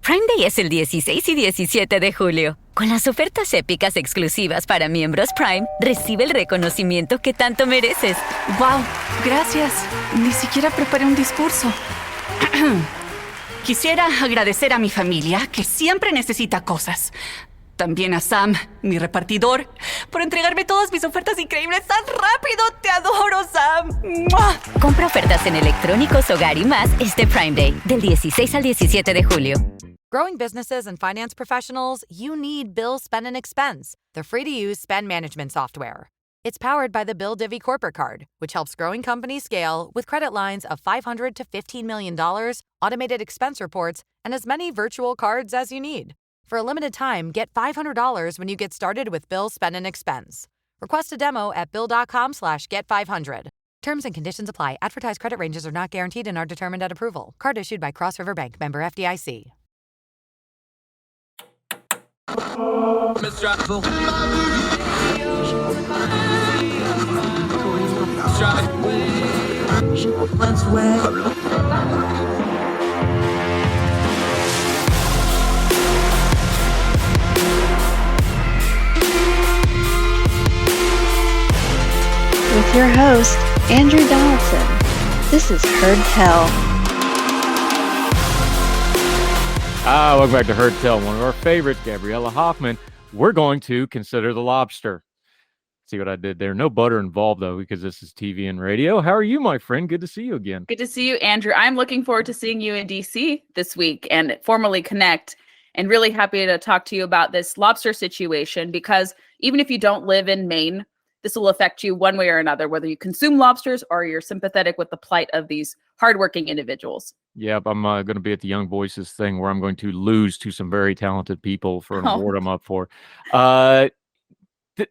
Prime Day es el 16 y 17 de julio. Con las ofertas épicas exclusivas para miembros Prime, recibe el reconocimiento que tanto mereces. ¡Wow! Gracias. Ni siquiera preparé un discurso. Quisiera agradecer a mi familia, que siempre necesita cosas. También a Sam, mi repartidor, por entregarme todas mis ofertas increíbles tan rápido. ¡Te adoro, Sam! ¡Mua! Compra ofertas en electrónicos, hogar y más este Prime Day, del 16 al 17 de julio. Growing businesses and finance professionals, you need Bill Spend and Expense, the free-to-use spend management software. It's powered by the Bill Divvy Corporate Card, which helps growing companies scale with credit lines of $500 to $15 million, automated expense reports, and as many virtual cards as you need. For a limited time, get $500 when you get started with Bill Spend and Expense. Request a demo at bill.com/get500. Terms and conditions apply. Advertised credit ranges are not guaranteed and are determined at approval. Card issued by Cross River Bank, member FDIC. With your host, Andrew Donaldson. This is Heard Tell. Welcome back to Heard Tell, one of our favorites, Gabriella Hoffman. We're going to consider the lobster. See what I did there? No butter involved, though, because this is TV and radio. How are you, my friend? Good to see you again. Good to see you, Andrew. I'm looking forward to seeing you in DC this week and formally connect, and really happy to talk to you about this lobster situation, because even if you don't live in Maine, this will affect you one way or another, whether you consume lobsters or you're sympathetic with the plight of these hardworking individuals. Yep, I'm going to be at the Young Voices thing where I'm going to lose to some very talented people for an award I'm up for.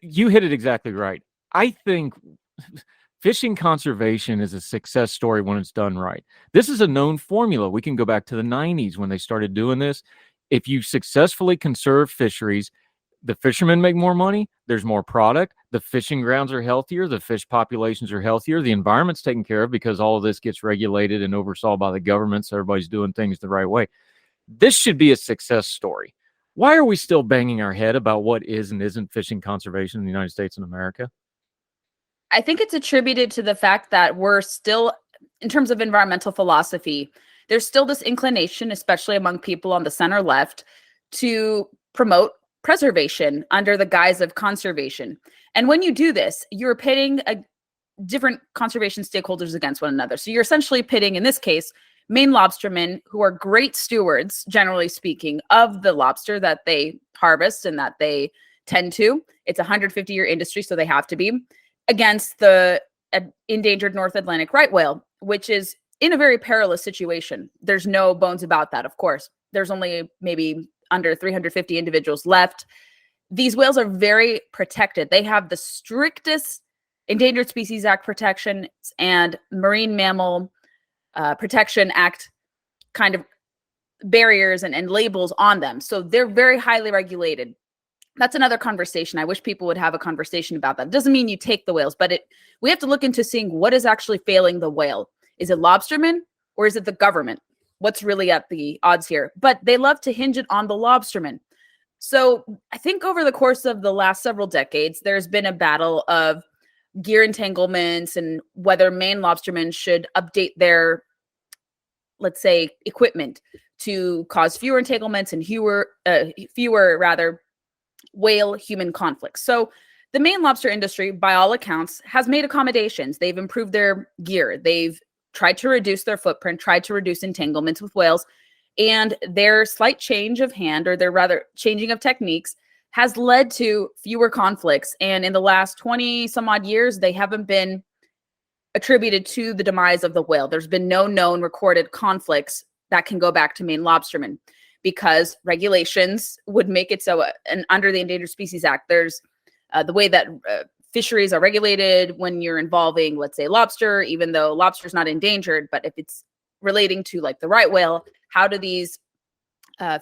You hit it exactly right. I think fishing conservation is a success story when it's done right. This is a known formula. We can go back to the 90s when they started doing this. If you successfully conserve fisheries, the fishermen make more money, there's more product, the fishing grounds are healthier, the fish populations are healthier, the environment's taken care of because all of this gets regulated and oversaw by the government, so everybody's doing things the right way. This should be a success story. Why are we still banging our head about what is and isn't fishing conservation in the United States and America? I think it's attributed to the fact that we're still, in terms of environmental philosophy, there's still this inclination, especially among people on the center left, to promote preservation under the guise of conservation. And when you do this, you're pitting different conservation stakeholders against one another. So you're essentially pitting, in this case, Maine lobstermen, who are great stewards, generally speaking, of the lobster that they harvest and that they tend to. It's a 150-year industry, so they have to be, against the endangered North Atlantic right whale, which is in a very perilous situation. There's no bones about that, of course. There's only maybe under 350 individuals left. These whales are very protected. They have the strictest Endangered Species Act protections and Marine Mammal Protection Act kind of barriers and labels on them. So they're very highly regulated. That's another conversation. I wish people would have a conversation about that. It doesn't mean you take the whales, but we have to look into seeing what is actually failing the whale. Is it lobstermen or is it the government? What's really at the odds here? But they love to hinge it on the lobstermen. So I think over the course of the last several decades, there's been a battle of gear entanglements and whether Maine lobstermen should update their, let's say, equipment to cause fewer entanglements and fewer whale human conflicts. So the Maine lobster industry, by all accounts, has made accommodations. They've improved their gear. They've tried to reduce their footprint, tried to reduce entanglements with whales, and their slight change of hand, or their rather changing of techniques, has led to fewer conflicts. And in the last 20 some odd years, they haven't been attributed to the demise of the whale. There's been no known recorded conflicts that can go back to Maine lobstermen, because regulations would make it so. And under the Endangered Species Act, there's the way that fisheries are regulated when you're involving, let's say, lobster, even though lobster is not endangered, but if it's relating to like the right whale, how do these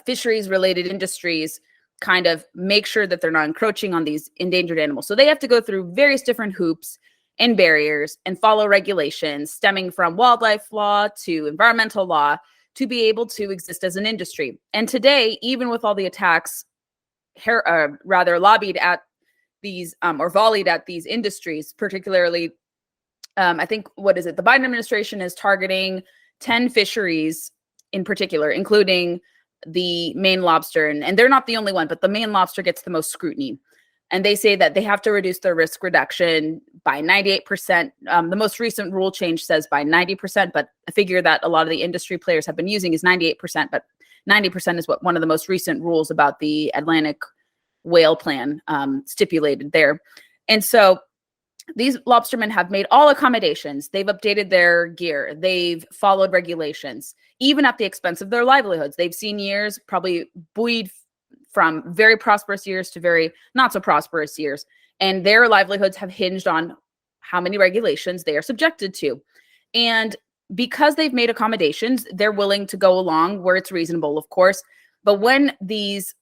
fisheries related industries kind of make sure that they're not encroaching on these endangered animals? So they have to go through various different hoops and barriers and follow regulations stemming from wildlife law to environmental law to be able to exist as an industry. And today, even with all the attacks, lobbied at these or volleyed at these industries, particularly, I think, the Biden administration is targeting 10 fisheries in particular, including the Maine lobster. And they're not the only one, but the Maine lobster gets the most scrutiny. And they say that they have to reduce their risk reduction by 98%. The most recent rule change says by 90%, but a figure that a lot of the industry players have been using is 98%, but 90% is what one of the most recent rules about the Atlantic whale plan stipulated there. And so these lobstermen have made all accommodations. They've updated their gear. They've followed regulations, even at the expense of their livelihoods. They've seen years probably buoyed from very prosperous years to very not so prosperous years. And their livelihoods have hinged on how many regulations they are subjected to. And because they've made accommodations, they're willing to go along where it's reasonable, of course. But when these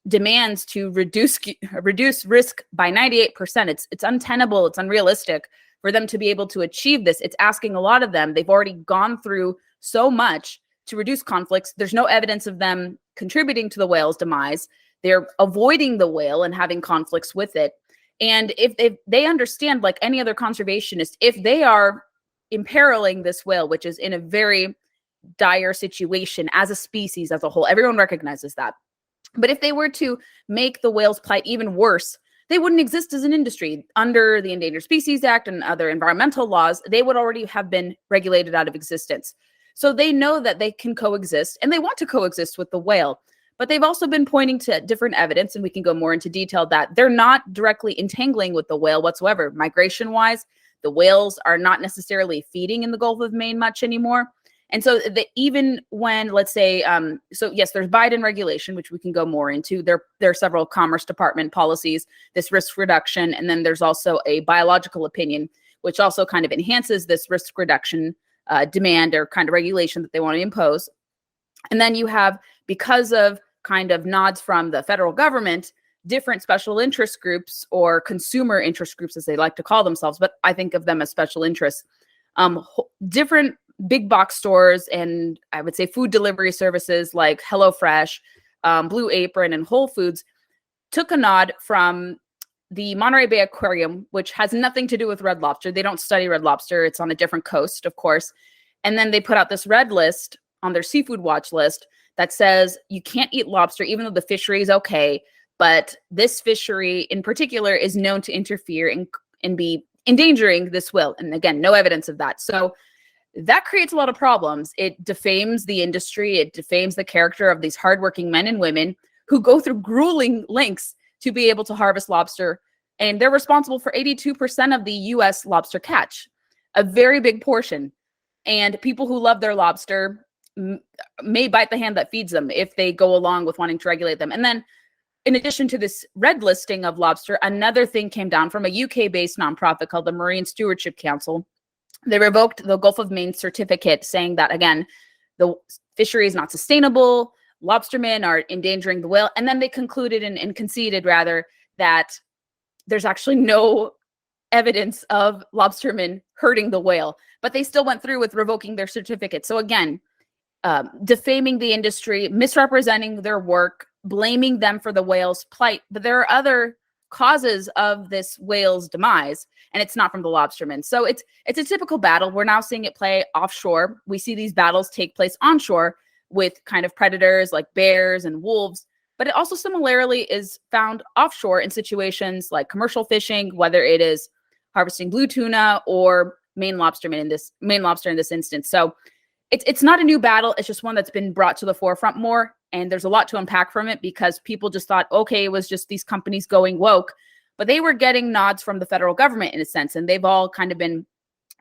demands to reduce risk by 98%, it's untenable, it's unrealistic for them to be able to achieve this. It's asking a lot of them. They've already gone through so much to reduce conflicts. There's no evidence of them contributing to the whale's demise. They're avoiding the whale and having conflicts with it. And if they understand, like any other conservationist, if they are imperiling this whale, which is in a very dire situation as a species as a whole, everyone recognizes that. But if they were to make the whale's plight even worse, they wouldn't exist as an industry. Under the Endangered Species Act and other environmental laws, they would already have been regulated out of existence. So they know that they can coexist, and they want to coexist with the whale. But they've also been pointing to different evidence, and we can go more into detail, that they're not directly entangling with the whale whatsoever. Migration-wise, the whales are not necessarily feeding in the Gulf of Maine much anymore. And so even when, let's say, so yes, there's Biden regulation, which we can go more into. There are several Commerce Department policies, this risk reduction, and then there's also a biological opinion, which also kind of enhances this risk reduction demand or kind of regulation that they want to impose. And then you have, because of kind of nods from the federal government, different special interest groups or consumer interest groups, as they like to call themselves, but I think of them as special interests, different big box stores and I would say food delivery services like HelloFresh, Blue Apron, and Whole Foods took a nod from the Monterey Bay Aquarium, which has nothing to do with red lobster. They don't study red lobster. It's on a different coast, of course. And then they put out this red list on their seafood watch list that says you can't eat lobster, even though the fishery is okay. But this fishery in particular is known to interfere and be endangering this whale. And again, no evidence of that. So that creates a lot of problems. It defames the industry. It defames the character of these hardworking men and women who go through grueling lengths to be able to harvest lobster. And they're responsible for 82% of the U.S. lobster catch, a very big portion. And people who love their lobster may bite the hand that feeds them if they go along with wanting to regulate them. And then in addition to this red listing of lobster, another thing came down from a UK-based nonprofit called the Marine Stewardship Council. They revoked the Gulf of Maine certificate, saying that, again, the fishery is not sustainable, lobstermen are endangering the whale. And then they concluded and conceded, rather, that there's actually no evidence of lobstermen hurting the whale. But they still went through with revoking their certificate. So again, defaming the industry, misrepresenting their work, blaming them for the whale's plight. But there are other causes of this whale's demise, and it's not from the lobstermen. So it's a typical battle. We're now seeing it play offshore. We see these battles take place onshore with kind of predators like bears and wolves, but it also similarly is found offshore in situations like commercial fishing, whether it is harvesting blue tuna or Maine lobster in this instance. So it's not a new battle. It's just one that's been brought to the forefront more. And there's a lot to unpack from it because people just thought, okay, it was just these companies going woke, but they were getting nods from the federal government in a sense. And they've all kind of been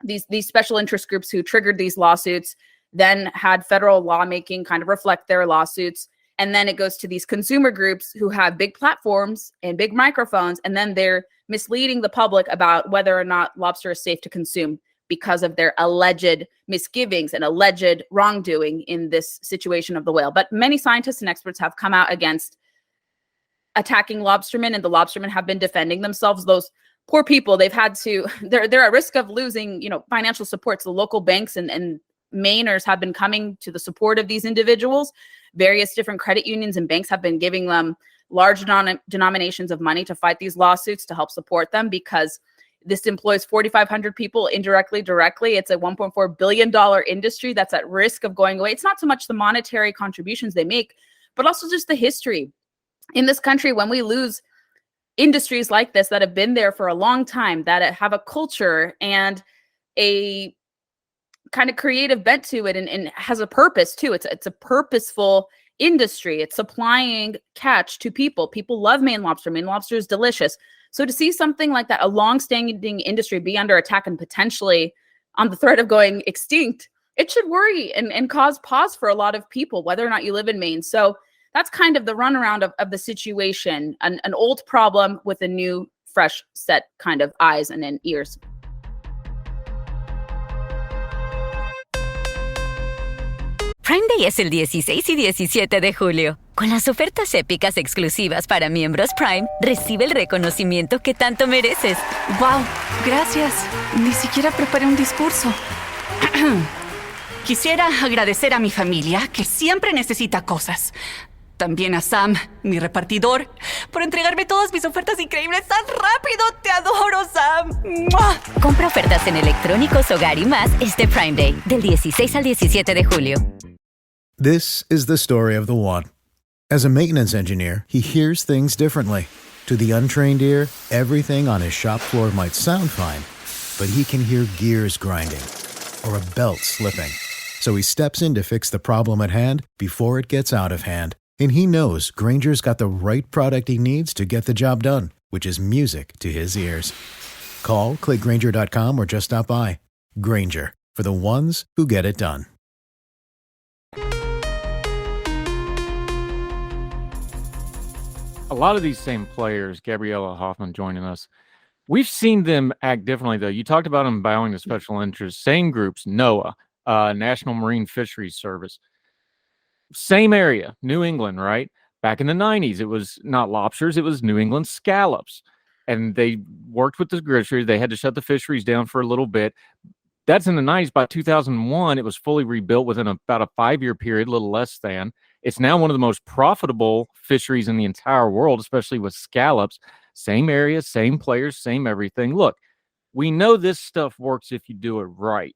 these special interest groups who triggered these lawsuits, then had federal lawmaking kind of reflect their lawsuits. And then it goes to these consumer groups who have big platforms and big microphones. And then they're misleading the public about whether or not lobster is safe to consume because of their alleged misgivings and alleged wrongdoing in this situation of the whale. But many scientists and experts have come out against attacking lobstermen, and the lobstermen have been defending themselves. Those poor people, they're at risk of losing, financial support. So local banks and Mainers have been coming to the support of these individuals. Various different credit unions and banks have been giving them large denominations of money to fight these lawsuits to help support them, because this employs 4,500 people indirectly, directly. It's a $1.4 billion industry that's at risk of going away. It's not so much the monetary contributions they make, but also just the history. In this country, when we lose industries like this that have been there for a long time, that have a culture and a kind of creative bent to it, and has a purpose too. It's a purposeful industry. It's supplying catch to people. People love Maine lobster. Maine lobster is delicious. So to see something like that, a long-standing industry, be under attack and potentially on the threat of going extinct, it should worry and cause pause for a lot of people, whether or not you live in Maine. So that's kind of the runaround of the situation, an old problem with a new, fresh set kind of eyes and ears. Prime Day es el 16 y 17 de julio. Con las ofertas épicas exclusivas para miembros Prime, recibe el reconocimiento que tanto mereces. ¡Wow! Gracias. Ni siquiera preparé un discurso. Quisiera agradecer a mi familia, que siempre necesita cosas. También a Sam, mi repartidor, por entregarme todas mis ofertas increíbles tan rápido. ¡Te adoro, Sam! ¡Mua! Compra ofertas en electrónicos, hogar y más este Prime Day, del 16 al 17 de julio. This is the story of the one. As a maintenance engineer, he hears things differently. To the untrained ear, everything on his shop floor might sound fine, but he can hear gears grinding or a belt slipping. So he steps in to fix the problem at hand before it gets out of hand. And he knows Grainger's got the right product he needs to get the job done, which is music to his ears. Call, click Grainger.com, or just stop by. Grainger, for the ones who get it done. A lot of these same players, Gabriella, Hoffman joining us, we've seen them act differently, though. You talked about them bowing to special interests. Same groups, NOAA, National Marine Fisheries Service. Same area, New England, right? Back in the 90s, it was not lobsters, it was New England scallops. And they worked with the fisheries. They had to shut the fisheries down for a little bit. That's in the 90s. By 2001, it was fully rebuilt within about a 5-year period, a little less than. It's now one of the most profitable fisheries in the entire world, especially with scallops. Same area, same players, same everything. Look, we know this stuff works if you do it right.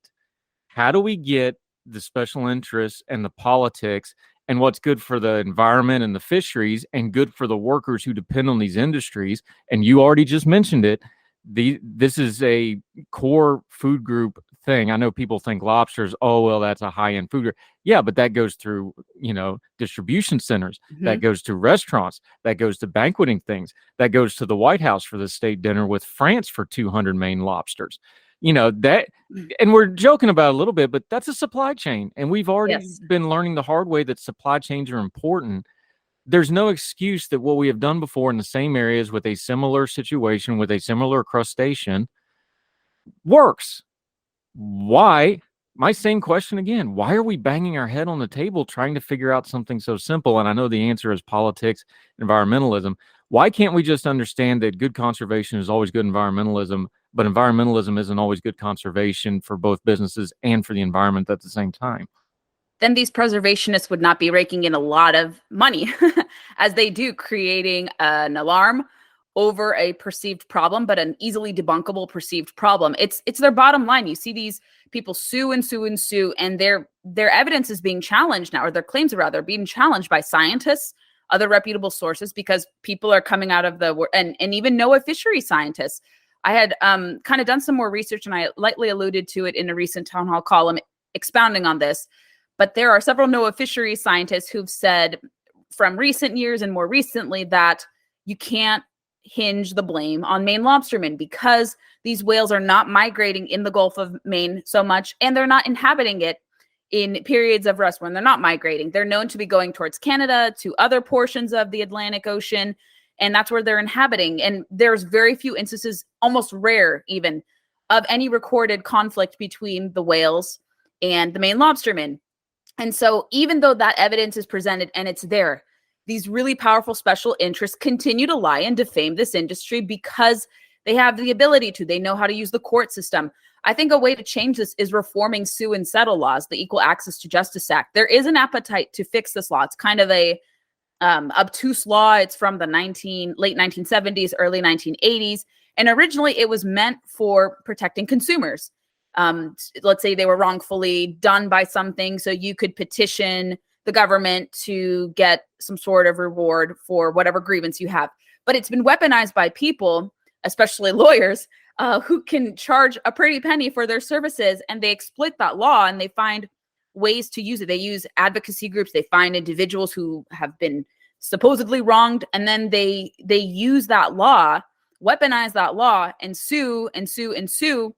How do we get the special interests and the politics and what's good for the environment and the fisheries and good for the workers who depend on these industries? And you already just mentioned it. This is a core food group thing. I know people think lobsters, oh, well, that's a high-end food group. Yeah, but that goes through, distribution centers. Mm-hmm. That goes to restaurants. That goes to banqueting things. That goes to the White House for the state dinner with France for 200 Maine lobsters. That, and we're joking about it a little bit, but that's a supply chain. And we've already been learning the hard way that supply chains are important. There's no excuse that what we have done before in the same areas with a similar situation, with a similar crustacean, works. Why? My same question again. Why are we banging our head on the table trying to figure out something so simple? And I know the answer is politics, environmentalism. Why can't we just understand that good conservation is always good environmentalism, but environmentalism isn't always good conservation for both businesses and for the environment at the same time? Then these preservationists would not be raking in a lot of money as they do, creating an alarm over a perceived problem, but an easily debunkable perceived problem. It's their bottom line. You see these people sue and sue and sue, and their evidence is being challenged now, or their claims rather being challenged by scientists, other reputable sources, because people are coming out of and even NOAA fishery scientists. I had kind of done some more research, and I lightly alluded to it in a recent town hall column expounding on this. But there are several NOAA fisheries scientists who've said from recent years and more recently that you can't hinge the blame on Maine lobstermen, because these whales are not migrating in the Gulf of Maine so much, and they're not inhabiting it in periods of rest when they're not migrating. They're known to be going towards Canada, to other portions of the Atlantic Ocean, and that's where they're inhabiting. And there's very few instances, almost rare even, of any recorded conflict between the whales and the Maine lobstermen. And so even though that evidence is presented and it's there, these really powerful special interests continue to lie and defame this industry because they have the ability to. They know how to use the court system. I think a way to change this is reforming sue and settle laws, the Equal Access to Justice Act. There is an appetite to fix this law. It's kind of a obtuse law. It's from the late 1970s, early 1980s. And originally it was meant for protecting consumers. Let's say they were wrongfully done by something. So you could petition the government to get some sort of reward for whatever grievance you have. But it's been weaponized by people, especially lawyers, who can charge a pretty penny for their services, and they exploit that law and they find ways to use it. They use advocacy groups. They find individuals who have been supposedly wronged, and then they use that law, weaponize that law, and sue and sue and sue.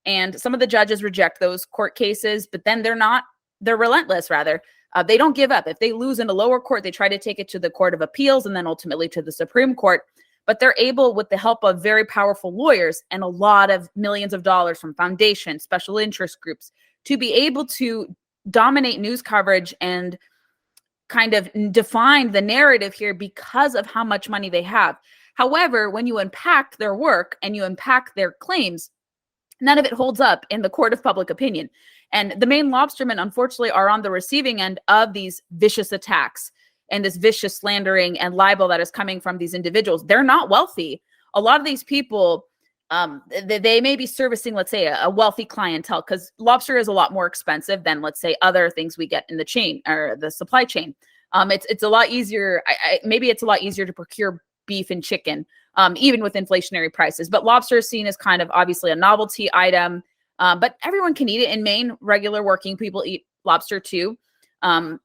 And some of the judges reject those court cases, but then they're relentless, rather. They don't give up. If they lose in a lower court, they try to take it to the Court of Appeals and then ultimately to the Supreme Court. But they're able, with the help of very powerful lawyers and a lot of millions of dollars from foundations, special interest groups, to be able to dominate news coverage and kind of define the narrative here because of how much money they have. However, when you unpack their work and you unpack their claims, none of it holds up in the court of public opinion. And the Maine lobstermen, unfortunately, are on the receiving end of these vicious attacks and this vicious slandering and libel that is coming from these individuals. They're not wealthy. A lot of these people, they may be servicing, let's say, a wealthy clientele, because lobster is a lot more expensive than, let's say, other things we get in the chain or the supply chain. It's a lot easier. Maybe it's a lot easier to procure beef and chicken, even with inflationary prices. But lobster is seen as kind of obviously a novelty item. But everyone can eat it. In Maine, regular working people eat lobster too,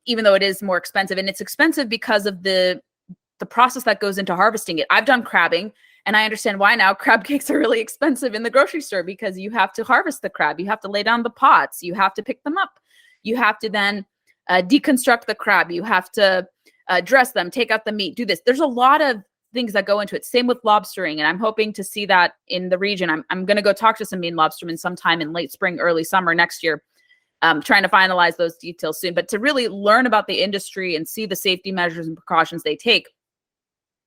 even though it is more expensive. And it's expensive because of the process that goes into harvesting it. I've done crabbing, and I understand why now. Crab cakes are really expensive in the grocery store because you have to harvest the crab. You have to lay down the pots. You have to pick them up. You have to then deconstruct the crab. You have to dress them, take out the meat, do this. There's a lot of things that go into it. Same with lobstering. And I'm hoping to see that in the region. I'm going to go talk to some Maine lobstermen sometime in late spring, early summer next year. Trying to finalize those details soon, but to really learn about the industry and see the safety measures and precautions they take.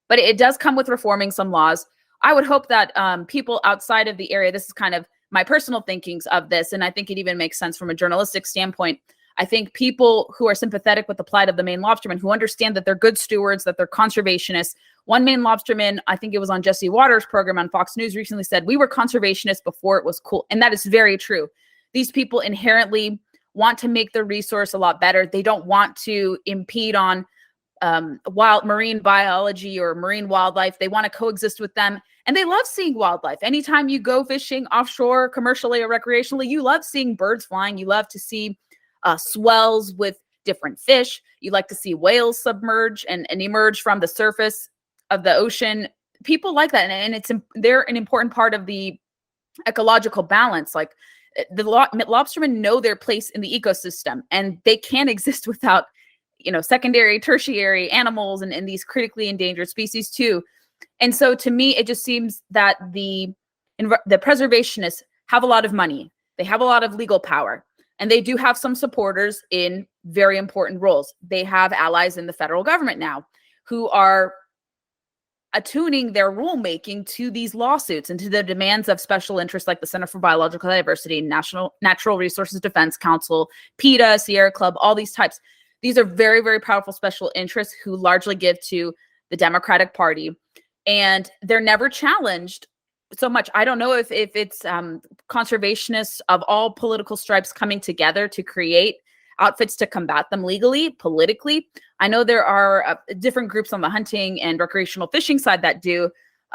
But it does come with reforming some laws. I would hope that people outside of the area, this is kind of my personal thinkings of this, and I think it even makes sense from a journalistic standpoint. I think people who are sympathetic with the plight of the Maine lobstermen, who understand that they're good stewards, that they're conservationists. One Maine lobsterman, I think it was on Jesse Waters' program on Fox News recently, said, "We were conservationists before it was cool." And that is very true. These people inherently want to make their resource a lot better. They don't want to impede on wild marine biology or marine wildlife. They want to coexist with them. And they love seeing wildlife. Anytime you go fishing offshore, commercially or recreationally, you love seeing birds flying. You love to see swells with different fish. You like to see whales submerge and emerge from the surface of the ocean. People like that. And they're an important part of the ecological balance. Like the lobstermen know their place in the ecosystem, and they can't exist without, secondary, tertiary animals and these critically endangered species too. And so to me, it just seems that the preservationists have a lot of money. They have a lot of legal power, and they do have some supporters in very important roles. They have allies in the federal government now who are attuning their rulemaking to these lawsuits and to the demands of special interests like the Center for Biological Diversity, Natural Resources Defense Council, PETA, Sierra Club, all these types. These are very, very powerful special interests who largely give to the Democratic Party, and they're never challenged so much. I don't know if it's conservationists of all political stripes coming together to create outfits to combat them legally, politically. I know there are different groups on the hunting and recreational fishing side that do,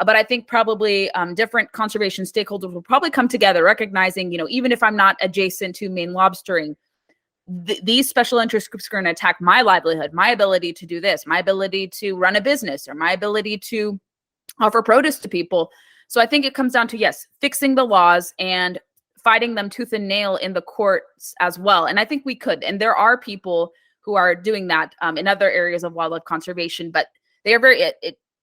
but I think probably different conservation stakeholders will probably come together, recognizing, even if I'm not adjacent to Maine lobstering, these special interest groups are going to attack my livelihood, my ability to do this, my ability to run a business, or my ability to offer produce to people. So I think it comes down to, yes, fixing the laws and fighting them tooth and nail in the courts as well. And I think we could. And there are people who are doing that in other areas of wildlife conservation, but they are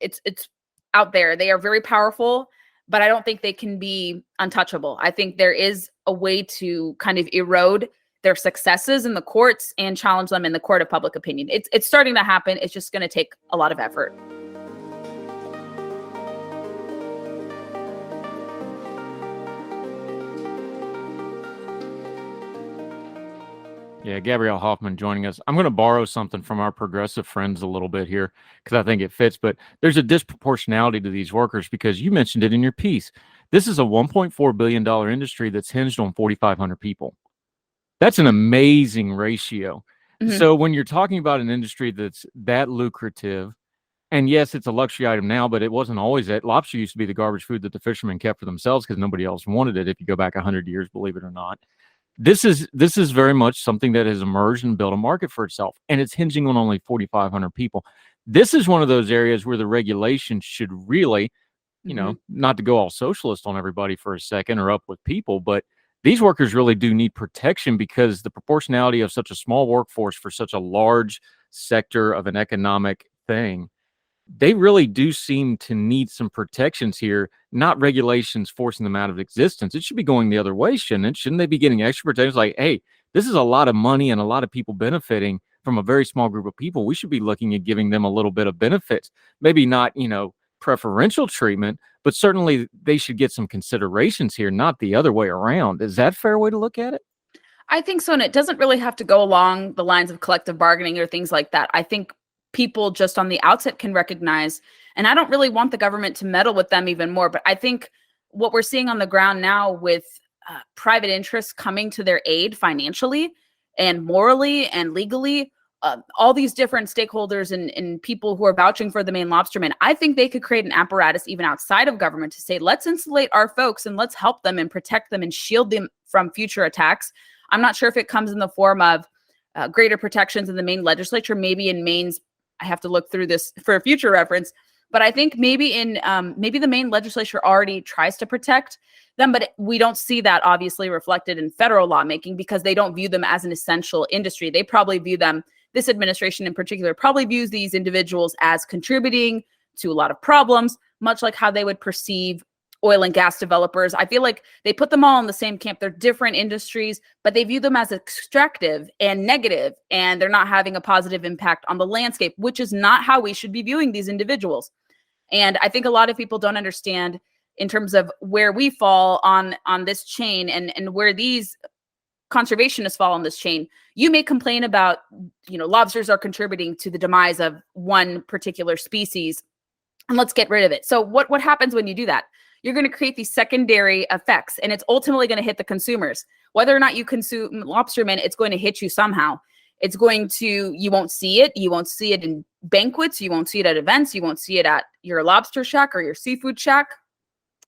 it's out there. They are very powerful, but I don't think they can be untouchable. I think there is a way to kind of erode their successes in the courts and challenge them in the court of public opinion. It's starting to happen. It's just going to take a lot of effort. Yeah, Gabrielle Hoffman joining us. I'm going to borrow something from our progressive friends a little bit here because I think it fits, but there's a disproportionality to these workers because you mentioned it in your piece. This is a $1.4 billion industry that's hinged on 4,500 people. That's an amazing ratio. Mhm. So when you're talking about an industry that's that lucrative, and yes, it's a luxury item now, but it wasn't always that. Lobster used to be the garbage food that the fishermen kept for themselves because nobody else wanted it if you go back 100 years, believe it or not. This is very much something that has emerged and built a market for itself, and it's hinging on only 4,500 people. This is one of those areas where the regulation should really, not to go all socialist on everybody for a second or up with people, but these workers really do need protection because the proportionality of such a small workforce for such a large sector of an economic thing, they really do seem to need some protections here, not regulations forcing them out of existence. It should be going the other way, shouldn't it? Shouldn't they be getting extra protections? Like, hey, this is a lot of money and a lot of people benefiting from a very small group of people. We should be looking at giving them a little bit of benefits. Maybe not, preferential treatment, but certainly they should get some considerations here, not the other way around. Is that a fair way to look at it? I think so. And it doesn't really have to go along the lines of collective bargaining or things like that. I think people just on the outset can recognize, and I don't really want the government to meddle with them even more, but I think what we're seeing on the ground now with private interests coming to their aid financially and morally and legally, all these different stakeholders and people who are vouching for the Maine lobstermen, I think they could create an apparatus even outside of government to say, let's insulate our folks and let's help them and protect them and shield them from future attacks. I'm not sure if it comes in the form of greater protections in the Maine legislature, maybe in Maine's, I have to look through this for a future reference, but I think maybe maybe the Maine legislature already tries to protect them, but we don't see that obviously reflected in federal lawmaking because they don't view them as an essential industry. They probably view them, this administration in particular, probably views these individuals as contributing to a lot of problems, much like how they would perceive oil and gas developers. I feel like they put them all in the same camp. They're different industries, but they view them as extractive and negative, and they're not having a positive impact on the landscape, which is not how we should be viewing these individuals. And I think a lot of people don't understand in terms of where we fall on this chain and where these conservationists fall on this chain. You may complain about, lobsters are contributing to the demise of one particular species, and let's get rid of it. So what happens when you do that? You're going to create these secondary effects, and it's ultimately going to hit the consumers. Whether or not you consume lobstermen, it's going to hit you somehow. It's going to, you won't see it. You won't see it in banquets. You won't see it at events. You won't see it at your lobster shack or your seafood shack.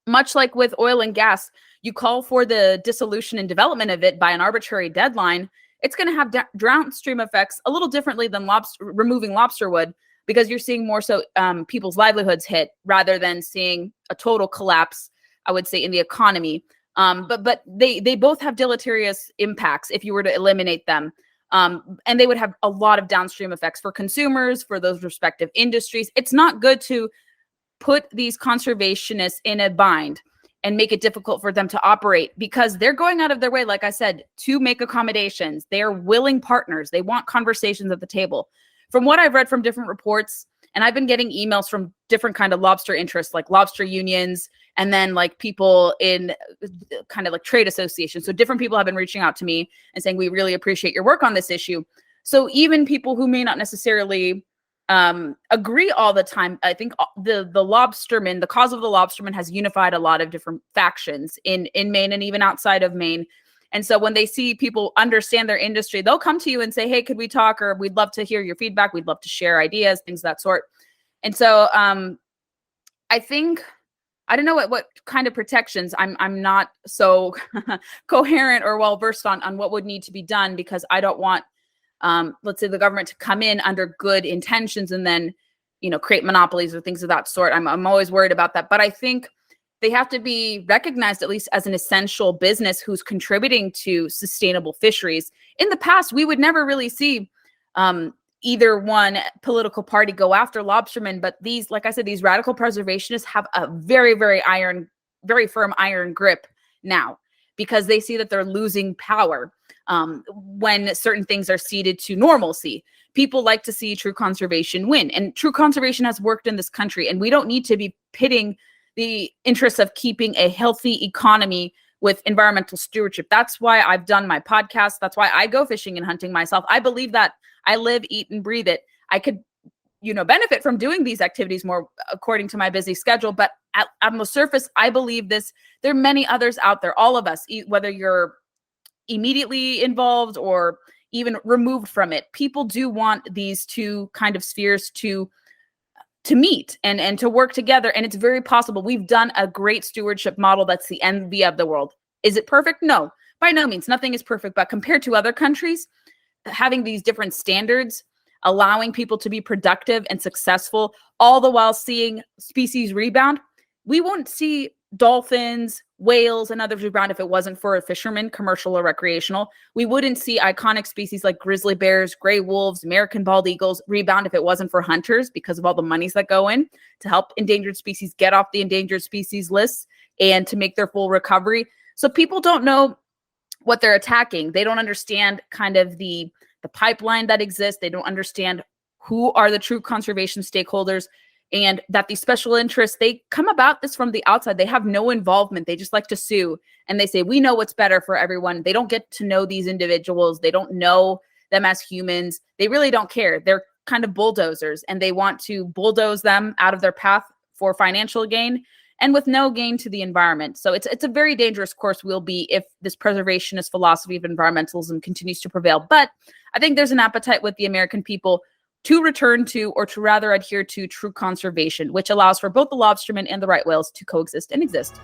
Much like with oil and gas, you call for the dissolution and development of it by an arbitrary deadline. It's going to have downstream effects a little differently than removing lobster would, because you're seeing more so people's livelihoods hit rather than seeing a total collapse, I would say, in the economy. But they both have deleterious impacts if you were to eliminate them. And they would have a lot of downstream effects for consumers, for those respective industries. It's not good to put these conservationists in a bind and make it difficult for them to operate because they're going out of their way, like I said, to make accommodations. They are willing partners. They want conversations at the table. From what I've read from different reports, and I've been getting emails from different kind of lobster interests, like lobster unions, and then like people in kind of like trade associations. So different people have been reaching out to me and saying, we really appreciate your work on this issue. So even people who may not necessarily agree all the time, I think the lobstermen, the cause of the lobstermen has unified a lot of different factions in Maine and even outside of Maine. And so when they see people understand their industry, they'll come to you and say, hey, could we talk? Or we'd love to hear your feedback. We'd love to share ideas, things of that sort. And so I think, I don't know what kind of protections. I'm not so coherent or well-versed on what would need to be done because I don't want, let's say, the government to come in under good intentions and then, create monopolies or things of that sort. I'm always worried about that. But I think they have to be recognized at least as an essential business who's contributing to sustainable fisheries. In the past, we would never really see either one political party go after lobstermen, but these, like I said, these radical preservationists have a very, very firm iron grip now because they see that they're losing power when certain things are ceded to normalcy. People like to see true conservation win, and true conservation has worked in this country, and we don't need to be pitting the interests of keeping a healthy economy with environmental stewardship. That's why I've done my podcast. That's why I go fishing and hunting myself. I believe that I live, eat, and breathe it. I could, benefit from doing these activities more according to my busy schedule. But on the surface, I believe this. There are many others out there, all of us, whether you're immediately involved or even removed from it. People do want these two kind of spheres to meet and to work together. And it's very possible. We've done a great stewardship model that's the envy of the world. Is it perfect? No, by no means. Nothing is perfect. But compared to other countries, having these different standards, allowing people to be productive and successful, all the while seeing species rebound, we won't see dolphins, whales, and others rebound if it wasn't for a fisherman, commercial or recreational. We wouldn't see iconic species like grizzly bears, gray wolves, American bald eagles rebound if it wasn't for hunters, because of all the monies that go in to help endangered species get off the endangered species lists and to make their full recovery. So people don't know what they're attacking. They don't understand kind of the pipeline that exists. They don't understand who are the true conservation stakeholders, and that these special interests, they come about this from the outside. They have no involvement. They just like to sue. And they say, we know what's better for everyone. They don't get to know these individuals. They don't know them as humans. They really don't care. They're kind of bulldozers, and they want to bulldoze them out of their path for financial gain and with no gain to the environment. So it's a very dangerous course we'll be if this preservationist philosophy of environmentalism continues to prevail. But I think there's an appetite with the American people to return to, or to rather adhere to, true conservation, which allows for both the lobstermen and the right whales to coexist and exist.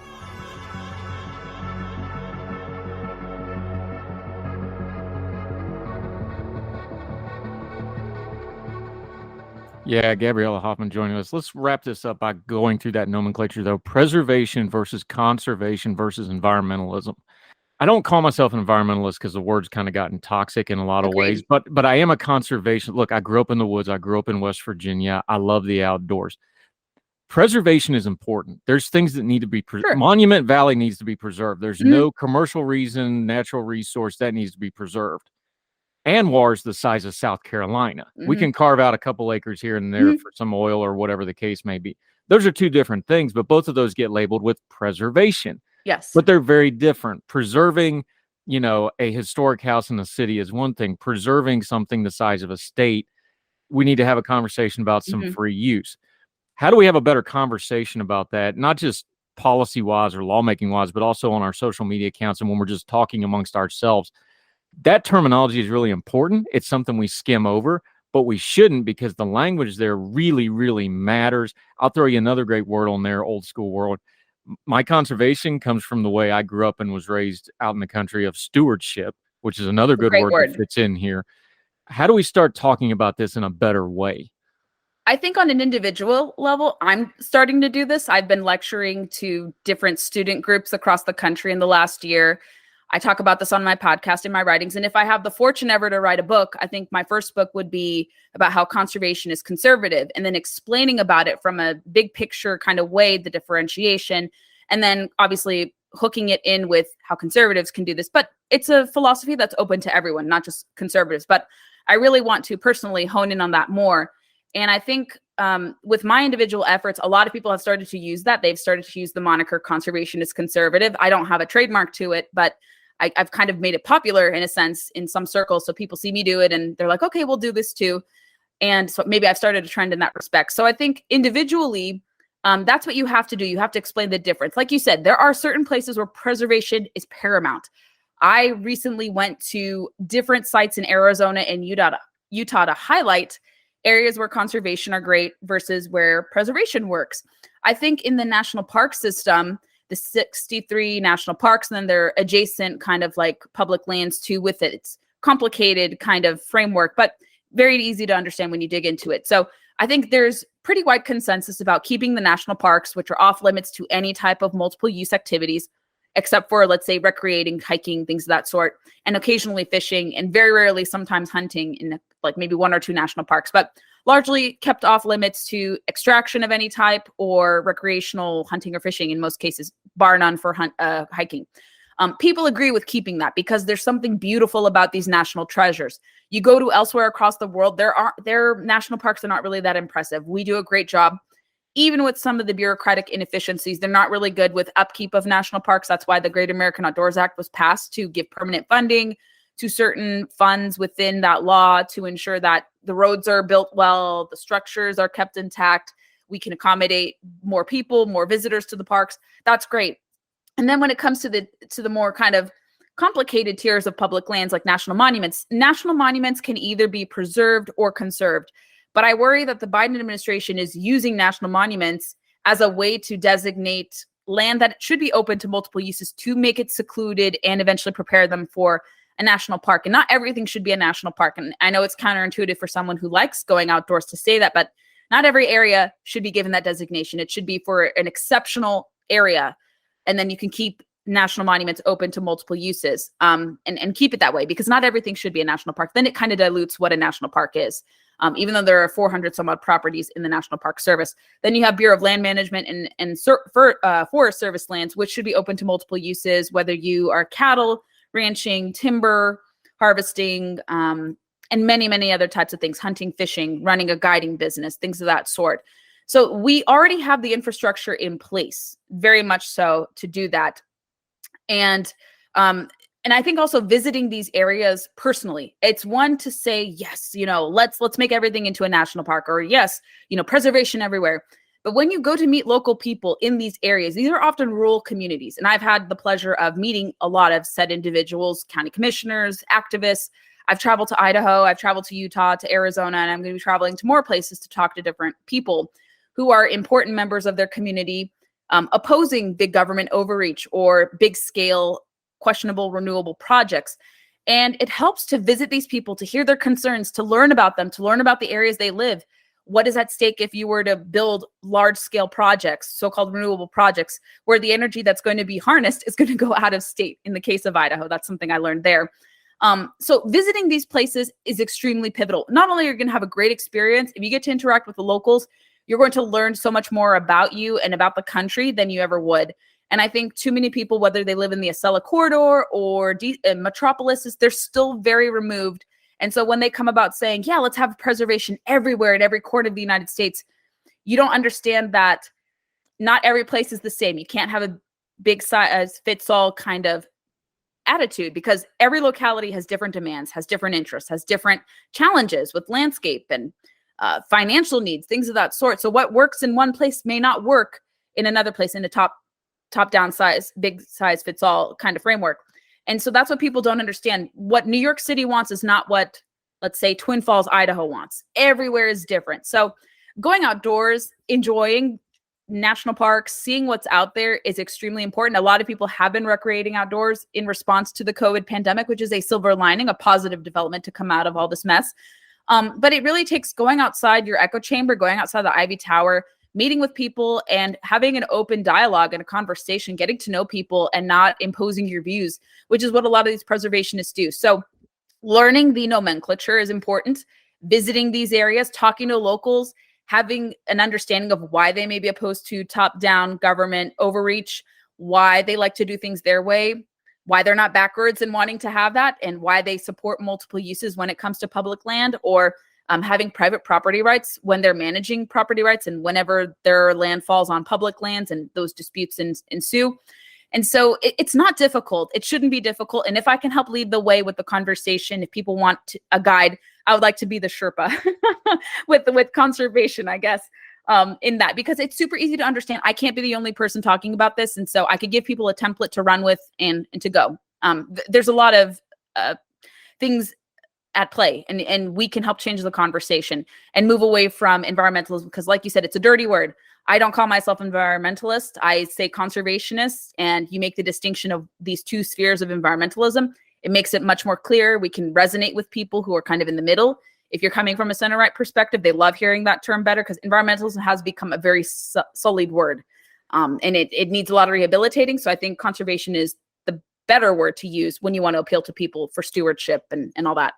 Yeah, Gabriella Hoffman joining us. Let's wrap this up by going through that nomenclature, though. Preservation versus conservation versus environmentalism. I don't call myself an environmentalist because the word's kind of gotten toxic in a lot of ways, but I am a conservation. Look, I grew up in the woods. I grew up in West Virginia. I love the outdoors. Preservation is important. There's things that need to be preserved. Sure. Monument Valley needs to be preserved. There's no commercial reason, natural resource that needs to be preserved. Anwar's the size of South Carolina. We can carve out a couple acres here and there for some oil or whatever the case may be. Those are two different things, but both of those get labeled with preservation. Yes. But they're very different. Preserving, a historic house in the city is one thing. Preserving something the size of a state, we need to have a conversation about some free use. How do we have a better conversation about that? Not just policy-wise or lawmaking-wise, but also on our social media accounts and when we're just talking amongst ourselves. That terminology is really important. It's something we skim over, but we shouldn't, because the language there really, really matters. I'll throw you another great word on there, old school word. My conservation comes from the way I grew up and was raised out in the country of stewardship, which is another good word that fits in here. How do we start talking about this in a better way? I think on an individual level, I'm starting to do this. I've been lecturing to different student groups across the country in the last year. I talk about this on my podcast, in my writings. And if I have the fortune ever to write a book, I think my first book would be about how conservation is conservative, and then explaining about it from a big picture kind of way, the differentiation, and then obviously hooking it in with how conservatives can do this. But it's a philosophy that's open to everyone, not just conservatives. But I really want to personally hone in on that more. And I think with my individual efforts, a lot of people have started to use that. They've started to use the moniker conservation is conservative. I don't have a trademark to it, but I've kind of made it popular in a sense in some circles. So people see me do it and they're like, okay, we'll do this too. And so maybe I've started a trend in that respect. So I think individually, that's what you have to do. You have to explain the difference. Like you said, there are certain places where preservation is paramount. I recently went to different sites in Arizona and Utah to highlight areas where conservation are great versus where preservation works. I think in the national park system, the 63 national parks, and then their adjacent kind of like public lands too with it. It's complicated kind of framework, but very easy to understand when you dig into it. So I think there's pretty wide consensus about keeping the national parks, which are off limits to any type of multiple use activities, except for, let's say, recreating, hiking, things of that sort, and occasionally fishing, and very rarely sometimes hunting in like maybe one or two national parks, but largely kept off limits to extraction of any type or recreational hunting or fishing in most cases, bar none for hiking. People agree with keeping that because there's something beautiful about these national treasures. You go to elsewhere across the world, their national parks are not really that impressive. We do a great job even with some of the bureaucratic inefficiencies, they're not really good with upkeep of national parks. That's why the Great American Outdoors Act was passed, to give permanent funding to certain funds within that law to ensure that the roads are built well, the structures are kept intact, we can accommodate more people, more visitors to the parks. That's great. And then when it comes to the more kind of complicated tiers of public lands like national monuments can either be preserved or conserved. But I worry that the Biden administration is using national monuments as a way to designate land that should be open to multiple uses, to make it secluded and eventually prepare them for a national park. And not everything should be a national park. And I know it's counterintuitive for someone who likes going outdoors to say that, but not every area should be given that designation. It should be for an exceptional area. And then you can keep national monuments open to multiple uses, and keep it that way, because not everything should be a national park. Then it kind of dilutes what a national park is, even though there are 400 some odd properties in the National Park Service. Then you have Bureau of Land Management and Forest Service lands, which should be open to multiple uses, whether you are cattle, ranching, timber, harvesting, and many, many other types of things, hunting, fishing, running a guiding business, things of that sort. So we already have the infrastructure in place, very much so, to do that. And I think also visiting these areas personally, it's one to say, yes, let's make everything into a national park, or yes, preservation everywhere. But when you go to meet local people in these areas, these are often rural communities. And I've had the pleasure of meeting a lot of said individuals, county commissioners, activists. I've traveled to Idaho, I've traveled to Utah, to Arizona, and I'm going to be traveling to more places to talk to different people who are important members of their community, opposing big government overreach or big scale questionable renewable projects. And it helps to visit these people, to hear their concerns, to learn about them, to learn about the areas they live. What is at stake if you were to build large scale projects, so-called renewable projects, where the energy that's going to be harnessed is going to go out of state? In the case of Idaho, that's something I learned there. So visiting these places is extremely pivotal. Not only are you going to have a great experience, if you get to interact with the locals, you're going to learn so much more about you and about the country than you ever would. And I think too many people, whether they live in the Acela corridor or metropolises, they're still very removed. And so when they come about saying, yeah, let's have preservation everywhere in every corner of the United States, you don't understand that not every place is the same. You can't have a big size fits all kind of attitude, because every locality has different demands, has different interests, has different challenges with landscape and financial needs, things of that sort. So what works in one place may not work in another place, in a top-down size, big size fits all kind of framework. And so that's what people don't understand. What New York City wants is not what, let's say, Twin Falls, Idaho wants. Everywhere is different. So going outdoors, enjoying national parks, seeing what's out there is extremely important. A lot of people have been recreating outdoors in response to the COVID pandemic, which is a silver lining, a positive development to come out of all this mess. But it really takes going outside your echo chamber, going outside the Ivy Tower, meeting with people and having an open dialogue and a conversation, getting to know people and not imposing your views, which is what a lot of these preservationists do. So learning the nomenclature is important. Visiting these areas, talking to locals, having an understanding of why they may be opposed to top-down government overreach, why they like to do things their way, why they're not backwards in wanting to have that, and why they support multiple uses when it comes to public land, or having private property rights when they're managing property rights and whenever their land falls on public lands and those disputes ensue. And so it's not difficult. It shouldn't be difficult. And if I can help lead the way with the conversation, if people want a guide, I would like to be the Sherpa with conservation, I guess, in that, because it's super easy to understand. I can't be the only person talking about this. And so I could give people a template to run with and to go. There's a lot of things at play, and we can help change the conversation and move away from environmentalism, because like you said, it's a dirty word. I don't call myself environmentalist. I say conservationist, and you make the distinction of these two spheres of environmentalism. It makes it much more clear. We can resonate with people who are kind of in the middle. If you're coming from a center-right perspective, they love hearing that term better, because environmentalism has become a very sullied word, and it needs a lot of rehabilitating. So I think conservation is the better word to use when you want to appeal to people for stewardship and all that.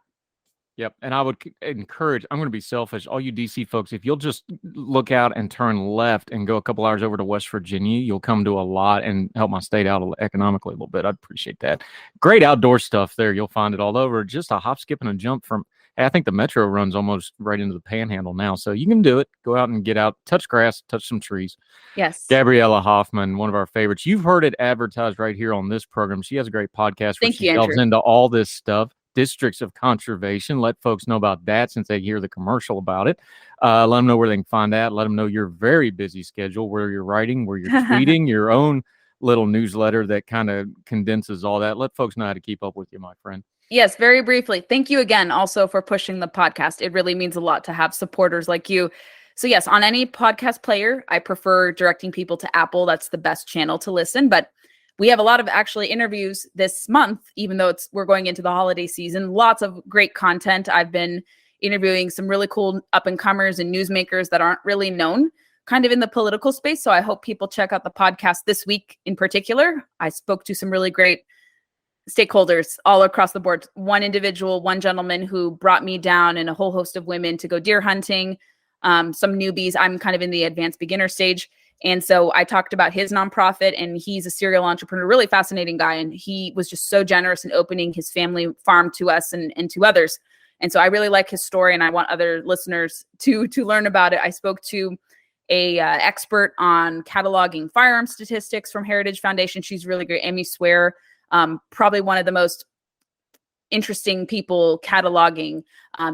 Yep. And I would encourage, I'm going to be selfish, all you DC folks, if you'll just look out and turn left and go a couple hours over to West Virginia, you'll come to a lot and help my state out economically a little bit. I'd appreciate that. Great outdoor stuff there. You'll find it all over. Just a hop, skip, and a jump from I think the metro runs almost right into the Panhandle now, so you can do it. Go out and get out, touch grass, touch some trees. Yes. Gabriella Hoffman, one of our favorites. You've heard it advertised right here on this program. She has a great podcast where she delves into all this stuff. Districts of Conservation. Let folks know about that since they hear the commercial about it. Let them know where they can find that. Let them know your very busy schedule, where you're writing, where you're tweeting, your own little newsletter that kind of condenses all that. Let folks know how to keep up with you, my friend. Yes, very briefly. Thank you again also for pushing the podcast. It really means a lot to have supporters like you. So yes, on any podcast player, I prefer directing people to Apple. That's the best channel to listen. But we have a lot of actually interviews this month, even though we're going into the holiday season. Lots of great content. I've been interviewing some really cool up-and-comers and newsmakers that aren't really known kind of in the political space. So I hope people check out the podcast this week in particular. I spoke to some really great stakeholders all across the board. One individual, one gentleman who brought me down and a whole host of women to go deer hunting, some newbies. I'm kind of in the advanced beginner stage. And so I talked about his nonprofit, and he's a serial entrepreneur, really fascinating guy. And he was just so generous in opening his family farm to us and to others. And so I really like his story, and I want other listeners to learn about it. I spoke to a expert on cataloging firearm statistics from Heritage Foundation. She's really great. Amy Swear, probably one of the most interesting people cataloging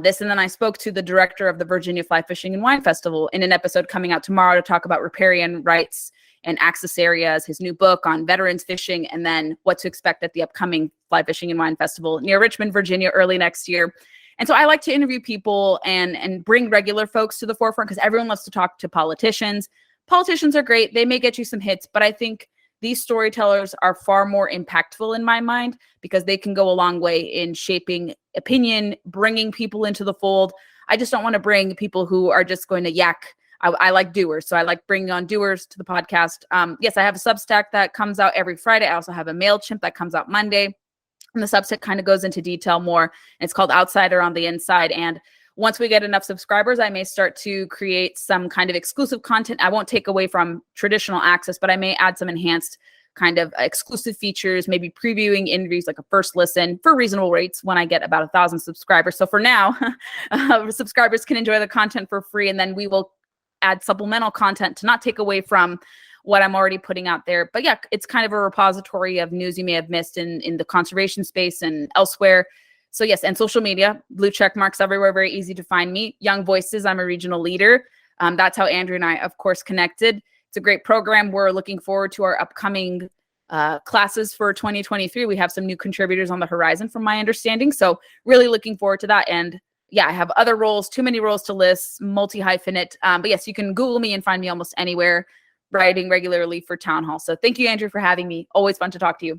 this. And then I spoke to the director of the Virginia Fly Fishing and Wine Festival in an episode coming out tomorrow to talk about riparian rights and access areas, his new book on veterans fishing, and then what to expect at the upcoming Fly Fishing and Wine Festival near Richmond, Virginia, early next year. And so I like to interview people and bring regular folks to the forefront, because everyone loves to talk to politicians. Politicians are great. They may get you some hits, but I think these storytellers are far more impactful in my mind, because they can go a long way in shaping opinion, bringing people into the fold. I just don't want to bring people who are just going to yak. I like doers. So I like bringing on doers to the podcast. Yes, I have a Substack that comes out every Friday. I also have a MailChimp that comes out Monday. And the Substack kind of goes into detail more. And it's called Outsider on the Inside. And once we get enough subscribers, I may start to create some kind of exclusive content. I won't take away from traditional access, but I may add some enhanced kind of exclusive features, maybe previewing interviews like a first listen for reasonable rates when I get about 1,000 subscribers. So for now, subscribers can enjoy the content for free, and then we will add supplemental content to not take away from what I'm already putting out there. But yeah, it's kind of a repository of news you may have missed in the conservation space and elsewhere. So yes, and social media, blue check marks everywhere, very easy to find me. Young Voices, I'm a regional leader. That's how Andrew and I, of course, connected. It's a great program. We're looking forward to our upcoming classes for 2023. We have some new contributors on the horizon from my understanding. So really looking forward to that. And yeah, I have other roles, too many roles to list, multi-hyphenate. But yes, you can Google me and find me almost anywhere, writing regularly for Town Hall. So thank you, Andrew, for having me. Always fun to talk to you.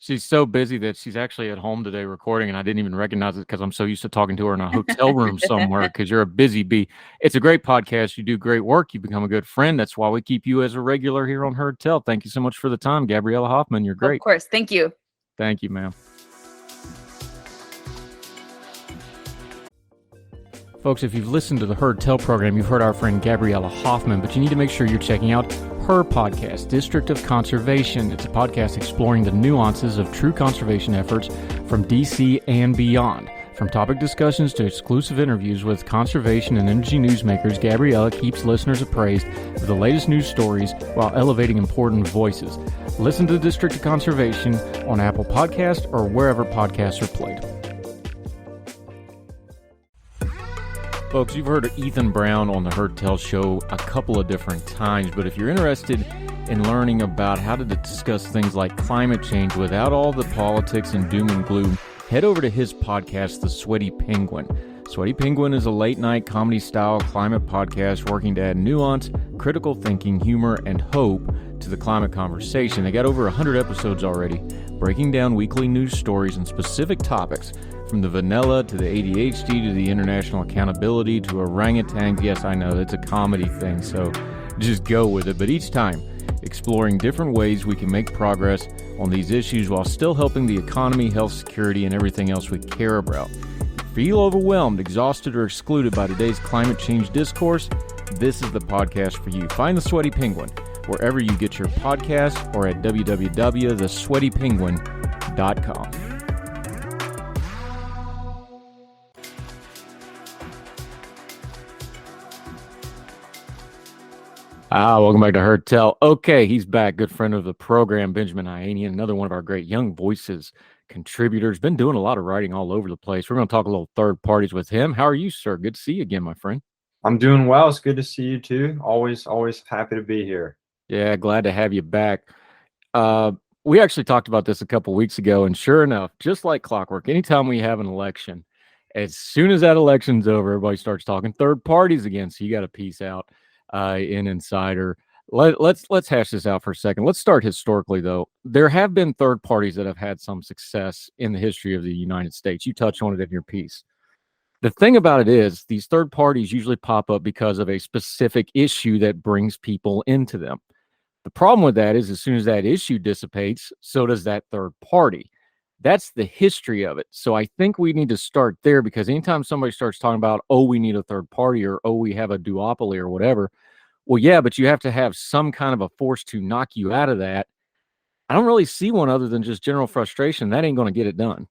She's so busy that she's actually at home today recording, and I didn't even recognize it because I'm so used to talking to her in a hotel room somewhere, because you're a busy bee. It's a great podcast. You do great work. You become a good friend. That's why we keep you as a regular here on Heard Tell. Thank you so much for the time, Gabriella Hoffman. You're great. Of course. Thank you. Thank you, ma'am. Folks, if you've listened to the Heard Tell program, you've heard our friend Gabriella Hoffman, but you need to make sure you're checking out her podcast, District of Conservation. It's a podcast exploring the nuances of true conservation efforts from DC and beyond. From topic discussions to exclusive interviews with conservation and energy newsmakers, Gabriella keeps listeners appraised of the latest news stories while elevating important voices. Listen to District of Conservation on Apple Podcasts or wherever podcasts are played. Folks, you've heard of Ethan Brown on the Heard Tell show a couple of different times, but if you're interested in learning about how to discuss things like climate change without all the politics and doom and gloom, head over to his podcast, The Sweaty Penguin. Sweaty Penguin is a late-night comedy-style climate podcast working to add nuance, critical thinking, humor, and hope to the climate conversation. They got over 100 episodes already, breaking down weekly news stories and specific topics, from the vanilla to the ADHD to the international accountability to orangutans. Yes, I know, it's a comedy thing, so just go with it. But each time, exploring different ways we can make progress on these issues while still helping the economy, health, security, and everything else we care about. Feel overwhelmed, exhausted, or excluded by today's climate change discourse? This is the podcast for you. Find The Sweaty Penguin wherever you get your podcasts or at www.thesweatypenguin.com. Welcome back to Heard Tell. Okay, he's back. Good friend of the program, Benjamin Ayanian, another one of our great Young Voices contributors. Been doing a lot of writing all over the place. We're going to talk a little third parties with him. How are you, sir? Good to see you again, my friend. I'm doing well. It's good to see you too. Always happy to be here. Yeah, glad to have you back. Uh, we actually talked about this a couple weeks ago, and sure enough, just like clockwork, anytime we have an election, as soon as that election's over, everybody starts talking third parties again. So you got to piece out in Insider. Let's hash this out for a second. Let's start historically, though. There have been third parties that have had some success in the history of the United States. You touched on it in your piece. The thing about it is, these third parties usually pop up because of a specific issue that brings people into them. The problem with that is, as soon as that issue dissipates, so does that third party. That's the history of it. So I think we need to start there, because anytime somebody starts talking about, oh, we need a third party, or oh, we have a duopoly or whatever, well, yeah, but you have to have some kind of a force to knock you out of that. I don't really see one other than just general frustration. That ain't going to get it done.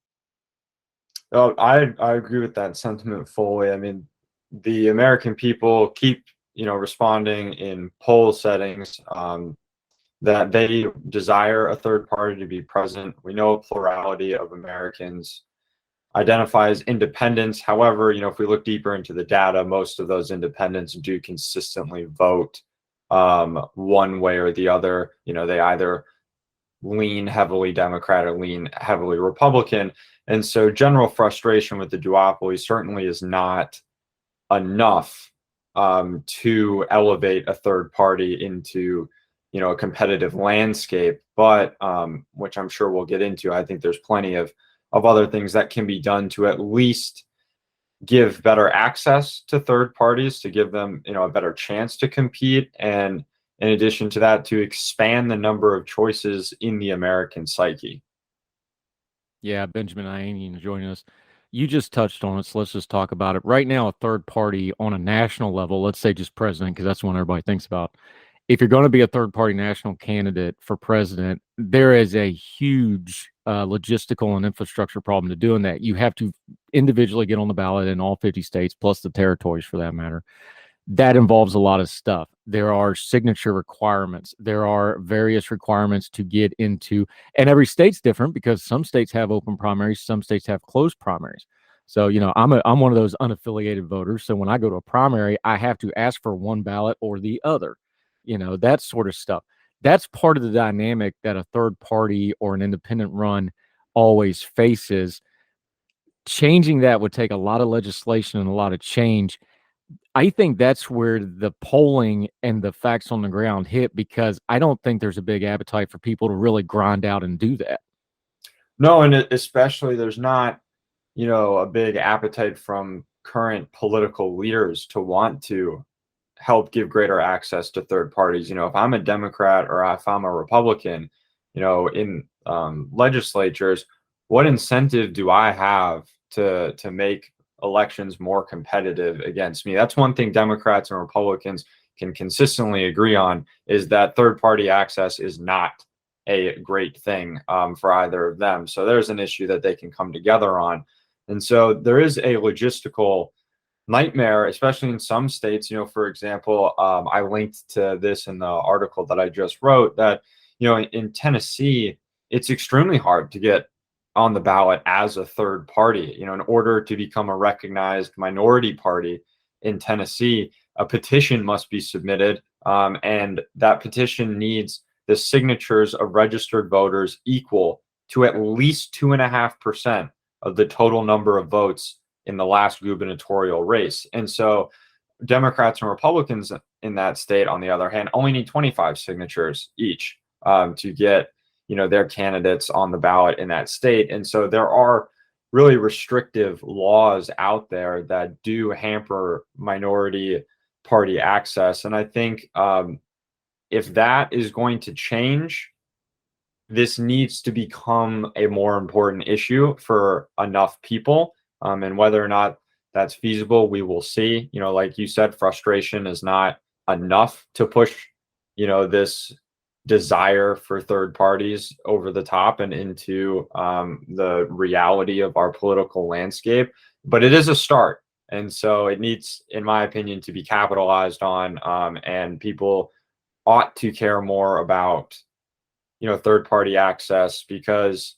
Oh, I agree with that sentiment fully. I mean, the American people keep, responding in poll settings that they desire a third party to be present. We know a plurality of Americans identify as independents. However, if we look deeper into the data, most of those independents do consistently vote one way or the other. They either lean heavily Democrat or lean heavily Republican. And so general frustration with the duopoly certainly is not enough to elevate a third party into, a competitive landscape. But which I'm sure we'll get into, I think there's plenty of other things that can be done to at least give better access to third parties, to give them, a better chance to compete. And in addition to that, to expand the number of choices in the American psyche. Yeah, Benjamin Ayanian joining us. You just touched on it, so let's just talk about it. Right now, a third party on a national level, let's say just president, because that's what everybody thinks about. If you're going to be a third party national candidate for president, there is a huge logistical and infrastructure problem to doing that. You have to individually get on the ballot in all 50 states, plus the territories for that matter. That involves a lot of stuff. There are signature requirements. There are various requirements to get into, and every state's different, because some states have open primaries, some states have closed primaries. So, I'm one of those unaffiliated voters. So when I go to a primary, I have to ask for one ballot or the other, that sort of stuff. That's part of the dynamic that a third party or an independent run always faces. Changing that would take a lot of legislation and a lot of change. I think that's where the polling and the facts on the ground hit, because I don't think there's a big appetite for people to really grind out and do that. No, and especially there's not, a big appetite from current political leaders to want to help give greater access to third parties. If I'm a Democrat or if I'm a Republican, in legislatures, what incentive do I have to make elections more competitive against me? That's one thing Democrats and Republicans can consistently agree on, is that third party access is not a great thing for either of them. So there's an issue that they can come together on. And so there is a logistical nightmare, especially in some states. For example, I linked to this in the article that I just wrote, that, in Tennessee, it's extremely hard to get on the ballot as a third party. In order to become a recognized minority party in Tennessee, a petition must be submitted, and that petition needs the signatures of registered voters equal to at least 2.5% of the total number of votes in the last gubernatorial race. And so Democrats and Republicans in that state, on the other hand, only need 25 signatures each to get their candidates on the ballot in that state. And so there are really restrictive laws out there that do hamper minority party access. And I think if that is going to change, this needs to become a more important issue for enough people. And whether or not that's feasible, we will see. Like you said, frustration is not enough to push, this desire for third parties over the top and into the reality of our political landscape. But it is a start. And so it needs, in my opinion, to be capitalized on, and people ought to care more about, third party access, because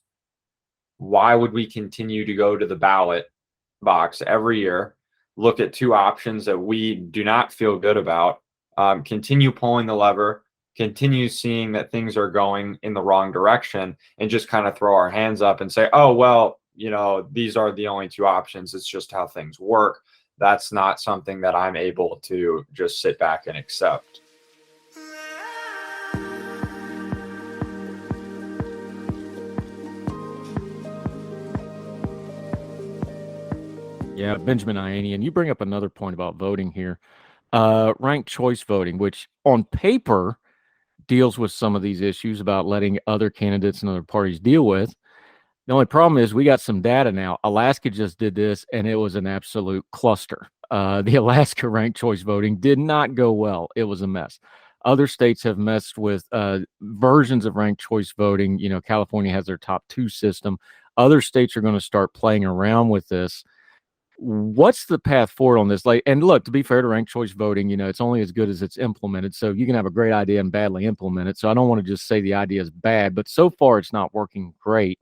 why would we continue to go to the ballot box every year, look at two options that we do not feel good about, continue pulling the lever, continue seeing that things are going in the wrong direction, and just kind of throw our hands up and say, oh, well, these are the only two options. It's just how things work. That's not something that I'm able to just sit back and accept. Yeah, Benjamin Ayanian, you bring up another point about voting here. Ranked choice voting, which on paper deals with some of these issues about letting other candidates and other parties deal with. The only problem is we got some data now. Alaska just did this, and it was an absolute cluster. The Alaska ranked choice voting did not go well. It was a mess. Other states have messed with versions of ranked choice voting. California has their top two system. Other states are going to start playing around with this. What's the path forward on this? And look, to be fair to ranked choice voting, it's only as good as it's implemented. So you can have a great idea and badly implement it. So I don't want to just say the idea is bad, but so far it's not working great.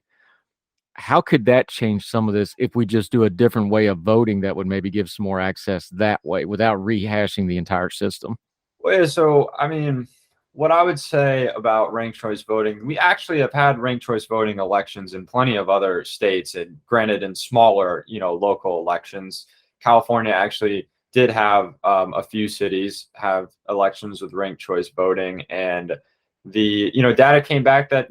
How could that change some of this if we just do a different way of voting that would maybe give some more access that way without rehashing the entire system? Well, so, what I would say about ranked choice voting, we actually have had ranked choice voting elections in plenty of other states, and granted in smaller, local elections. California actually did have a few cities have elections with ranked choice voting, and the data came back that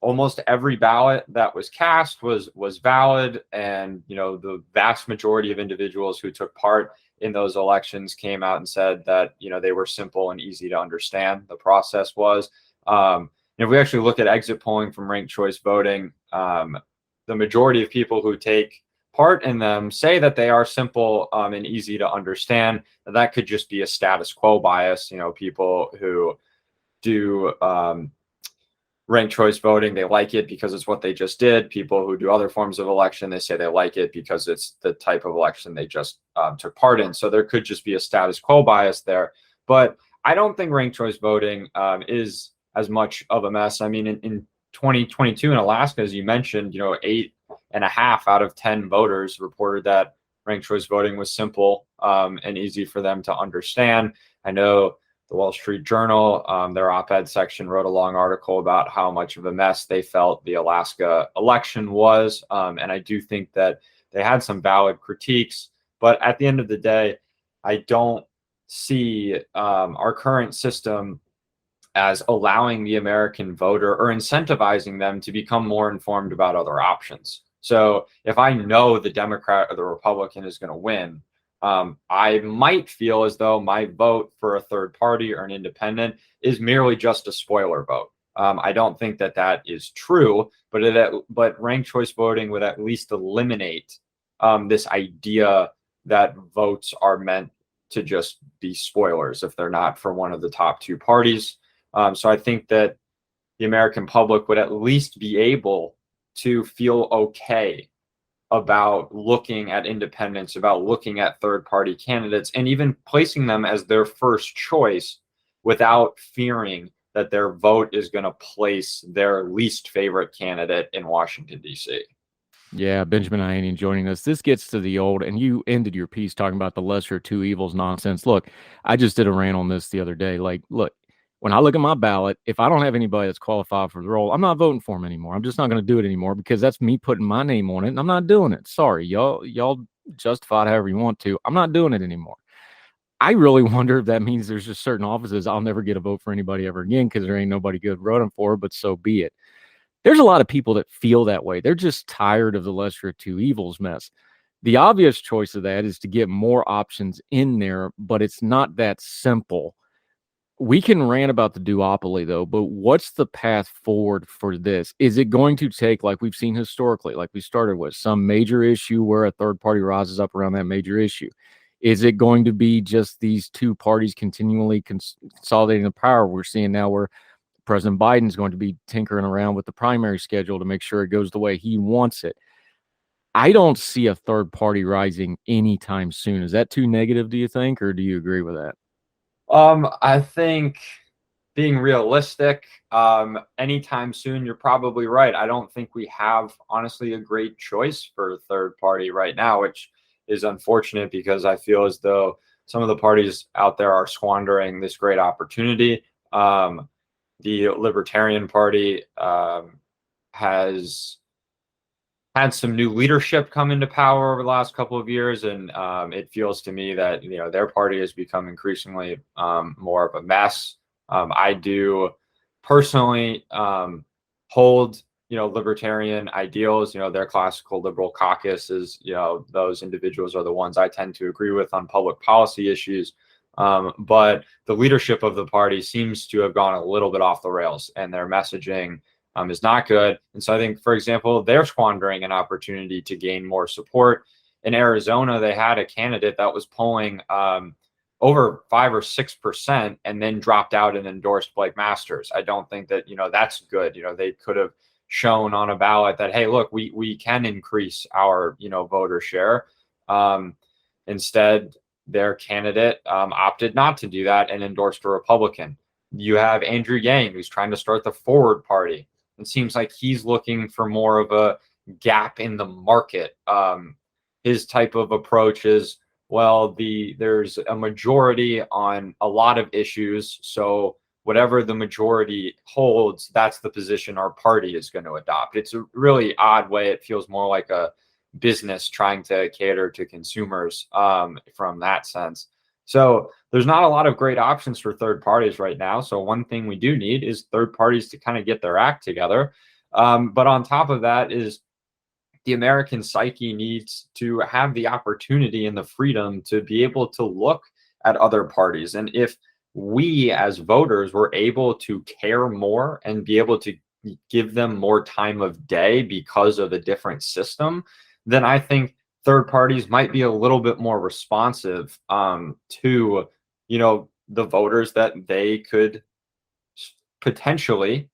almost every ballot that was cast was valid, and the vast majority of individuals who took part in those elections came out and said that they were simple and easy to understand. The process was. If we actually look at exit polling from ranked choice voting, the majority of people who take part in them say that they are simple and easy to understand. That could just be a status quo bias. People who do ranked choice voting, they like it because it's what they just did. People who do other forms of election, they say they like it because it's the type of election they just took part in. So there could just be a status quo bias there. But I don't think ranked choice voting is as much of a mess. In 2022 in Alaska, as you mentioned, 8.5 out of 10 voters reported that ranked choice voting was simple and easy for them to understand. I know the Wall Street Journal, their op-ed section, wrote a long article about how much of a mess they felt the Alaska election was. And I do think that they had some valid critiques. But at the end of the day, I don't see our current system as allowing the American voter or incentivizing them to become more informed about other options. So if I know the Democrat or the Republican is going to win, I might feel as though my vote for a third party or an independent is merely just a spoiler vote. I don't think that that is true, but ranked choice voting would at least eliminate this idea that votes are meant to just be spoilers if they're not for one of the top two parties. So I think that the American public would at least be able to feel okay about looking at independents, about looking at third-party candidates, and even placing them as their first choice without fearing that their vote is going to place their least favorite candidate in Washington, D.C. Yeah, Benjamin Ayanian joining us. This gets to the old, and you ended your piece talking about the lesser of two evils nonsense. Look, I just did a rant on this the other day. Look, when I look at my ballot, if I don't have anybody that's qualified for the role, I'm not voting for him anymore. I'm just not going to do it anymore because that's me putting my name on it, and I'm not doing it. Sorry, y'all justify it however you want to. I'm not doing it anymore. I really wonder if that means there's just certain offices I'll never get a vote for anybody ever again because there ain't nobody good voting for, but so be it. There's a lot of people that feel that way. They're just tired of the lesser of two evils mess. The obvious choice of that is to get more options in there, but it's not that simple. We can rant about the duopoly, though, but what's the path forward for this? Is it going to take, like we've seen historically, like we started with, some major issue where a third party rises up around that major issue? Is it going to be just these two parties continually consolidating the power? We're seeing now where President Biden's going to be tinkering around with the primary schedule to make sure it goes the way he wants it. I don't see a third party rising anytime soon. Is that too negative, do you think, or do you agree with that? I think being realistic, anytime soon, you're probably right. I don't think we have, honestly, a great choice for a third party right now, which is unfortunate because I feel as though some of the parties out there are squandering this great opportunity. The Libertarian Party has had some new leadership come into power over the last couple of years, and it feels to me that their party has become increasingly more of a mess. I do personally hold libertarian ideals. Their classical liberal caucus is those individuals are the ones I tend to agree with on public policy issues. But the leadership of the party seems to have gone a little bit off the rails, and their messaging is not good. And so I think, for example, they're squandering an opportunity to gain more support. In Arizona, they had a candidate that was polling over 5 or 6% and then dropped out and endorsed Blake Masters. I don't think that, that's good. They could have shown on a ballot that, hey, look, we can increase our, voter share. Instead, their candidate opted not to do that and endorsed a Republican. You have Andrew Yang, who's trying to start the Forward Party. It seems like he's looking for more of a gap in the market. His type of approach is, well, there's a majority on a lot of issues, so whatever the majority holds, that's the position our party is going to adopt. It's a really odd way. It feels more like a business trying to cater to consumers from that sense. So there's not a lot of great options for third parties right now. So one thing we do need is third parties to kind of get their act together. But on top of that is the American psyche needs to have the opportunity and the freedom to be able to look at other parties. And if we as voters were able to care more and be able to give them more time of day because of a different system, then I think third parties might be a little bit more responsive to, the voters that they could potentially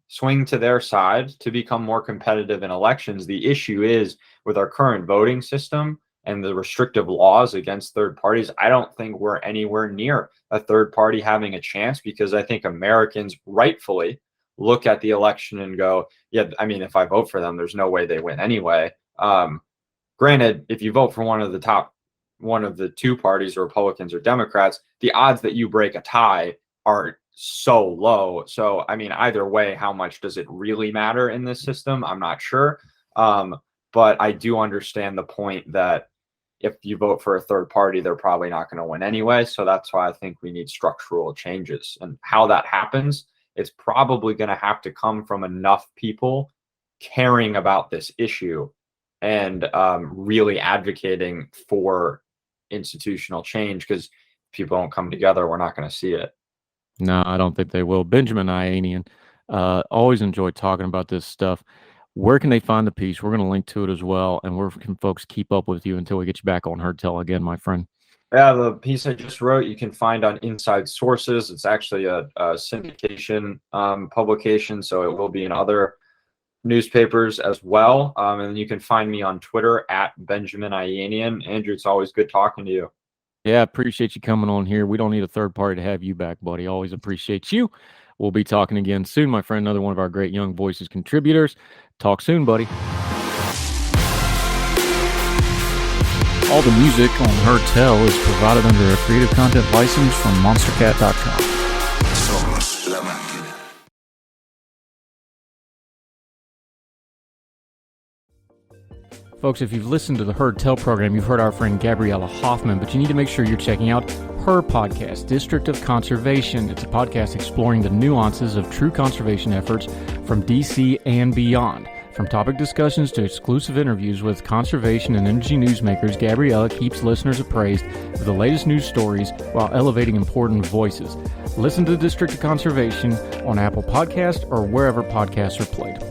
swing to their side to become more competitive in elections. The issue is with our current voting system and the restrictive laws against third parties, I don't think we're anywhere near a third party having a chance, because I think Americans rightfully look at the election and go, yeah, I mean, if I vote for them, there's no way they win anyway. Granted, if you vote for one of the two parties, Republicans or Democrats, the odds that you break a tie are so low. So, I mean, either way, how much does it really matter in this system? I'm not sure. But I do understand the point that if you vote for a third party, they're probably not going to win anyway. So that's why I think we need structural changes. And how that happens, it's probably going to have to come from enough people caring about this issue and really advocating for institutional change, because if people don't come together, we're not going to see it. No, I don't think they will. Benjamin Ayanian, always enjoy talking about this stuff. Where can they find the piece? We're going to link to it as well. And where can folks keep up with you until we get you back on Heard Tell again, my friend? Yeah, the piece I just wrote, you can find on Inside Sources. It's actually a syndication publication, so it will be in other newspapers as well. And you can find me on Twitter at Benjamin Ayanian. Andrew, it's always good talking to you. Yeah, appreciate you coming on here. We don't need a third party to have you back, buddy. Always appreciate you. We'll be talking again soon, my friend. Another one of our great Young Voices contributors. Talk soon, buddy. All the music on Heard Tell is provided under a Creative Content license from monstercat.com. Folks, if you've listened to the Heard Tell program, you've heard our friend Gabriella Hoffman, but you need to make sure you're checking out her podcast, District of Conservation. It's a podcast exploring the nuances of true conservation efforts from DC and beyond. From topic discussions to exclusive interviews with conservation and energy newsmakers, Gabriella keeps listeners appraised of the latest news stories while elevating important voices. Listen to District of Conservation on Apple Podcasts or wherever podcasts are played.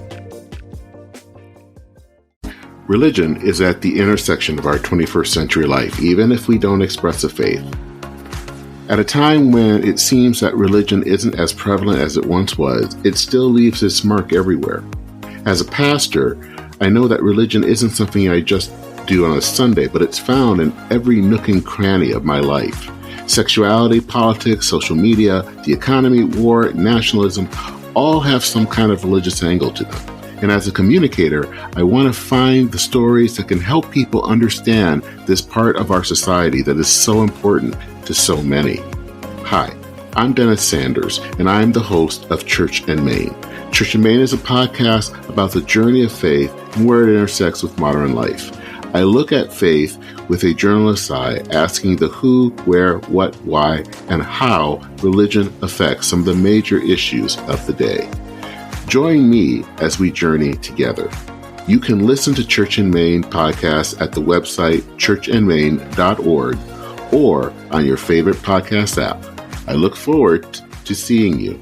Religion is at the intersection of our 21st century life, even if we don't express a faith. At a time when it seems that religion isn't as prevalent as it once was, it still leaves its mark everywhere. As a pastor, I know that religion isn't something I just do on a Sunday, but it's found in every nook and cranny of my life. Sexuality, politics, social media, the economy, war, nationalism, all have some kind of religious angle to them. And as a communicator, I want to find the stories that can help people understand this part of our society that is so important to so many. Hi, I'm Dennis Sanders, and I'm the host of Church and Main. Church and Main is a podcast about the journey of faith and where it intersects with modern life. I look at faith with a journalist's eye, asking the who, where, what, why, and how religion affects some of the major issues of the day. Join me as we journey together. You can listen to Church and Main podcast at the website churchandmain.org or on your favorite podcast app. I look forward to seeing you.